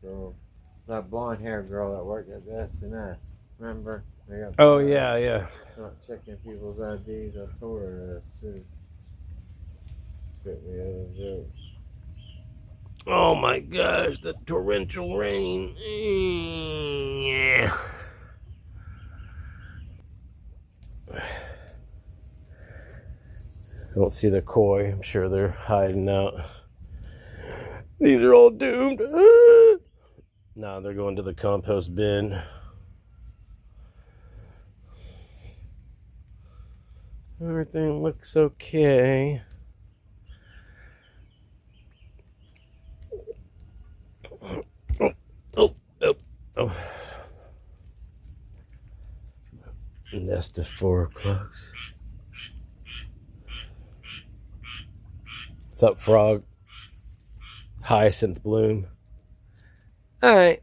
girl, that blonde haired girl that worked at the S&S. Remember? They got Oh yeah, yeah. not checking people's IDs. I told her that too. Fit me as a joke. Oh my gosh, the torrential rain. Yeah. I don't see the koi. I'm sure they're hiding out. These are all doomed. Now they're going to the compost bin. Everything looks okay. Oh. Nest of 4 o'clocks. What's up, frog? Hyacinth bloom. All right.